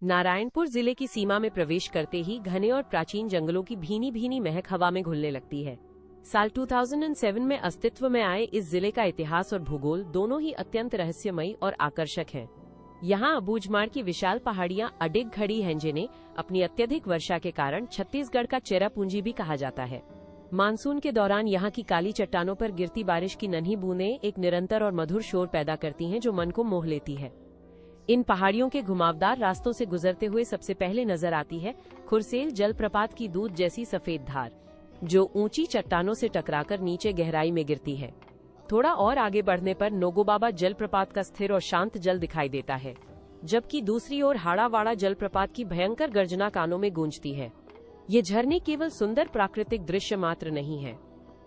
नारायणपुर जिले की सीमा में प्रवेश करते ही घने और प्राचीन जंगलों की भीनी भीनी महक हवा में घुलने लगती है। साल 2007 में अस्तित्व में आए इस जिले का इतिहास और भूगोल दोनों ही अत्यंत रहस्यमयी और आकर्षक हैं। यहाँ अबूझमाड़ की विशाल पहाड़ियाँ अडिग खड़ी हैं, जिन्हें अपनी अत्यधिक वर्षा के कारण छत्तीसगढ़ का चेरापूंजी भी कहा जाता है। मानसून के दौरान यहाँ की काली चट्टानों पर गिरती बारिश की नन्ही बूंदें एक निरंतर और मधुर शोर पैदा करती हैं, जो मन को मोह लेती है। इन पहाड़ियों के घुमावदार रास्तों से गुजरते हुए सबसे पहले नजर आती है खुरसेल जलप्रपात की दूध जैसी सफेद धार, जो ऊंची चट्टानों से टकराकर नीचे गहराई में गिरती है। थोड़ा और आगे बढ़ने पर नोगोबाबा जलप्रपात का स्थिर और शांत जल दिखाई देता है, जबकि दूसरी ओर हाड़ावाड़ा जलप्रपात की भयंकर गर्जना कानों में गूंजती है। ये झरने केवल सुंदर प्राकृतिक दृश्य मात्र नहीं है,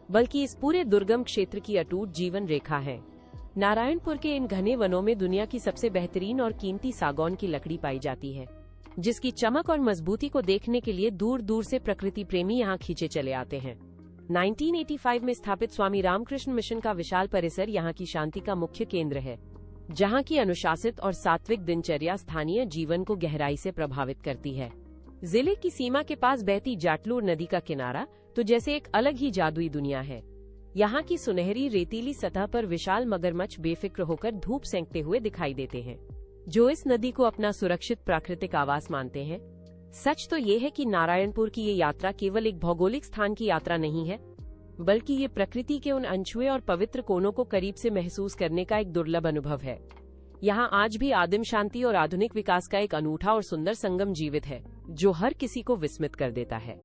बल्कि इस पूरे दुर्गम क्षेत्र की अटूट जीवन रेखा है। नारायणपुर के इन घने वनों में दुनिया की सबसे बेहतरीन और कीमती सागौन की लकड़ी पाई जाती है, जिसकी चमक और मजबूती को देखने के लिए दूर दूर से प्रकृति प्रेमी यहाँ खींचे चले आते हैं। 1985 में स्थापित स्वामी रामकृष्ण मिशन का विशाल परिसर यहाँ की शांति का मुख्य केंद्र है, जहाँ की अनुशासित और सात्विक दिनचर्या स्थानीय जीवन को गहराई से प्रभावित करती है। जिले की सीमा के पास बहती जाटलूर नदी का किनारा तो जैसे एक अलग ही जादुई दुनिया है। यहाँ की सुनहरी रेतीली सतह पर विशाल मगरमच्छ बेफिक्र होकर धूप सेंकते हुए दिखाई देते हैं, जो इस नदी को अपना सुरक्षित प्राकृतिक आवास मानते हैं। सच तो ये है कि नारायणपुर की ये यात्रा केवल एक भौगोलिक स्थान की यात्रा नहीं है, बल्कि ये प्रकृति के उन अनछुए और पवित्र कोनों को करीब से महसूस करने का एक दुर्लभ अनुभव है। यहाँ आज भी आदिम शांति और आधुनिक विकास का एक अनूठा और सुंदर संगम जीवित है, जो हर किसी को विस्मित कर देता है।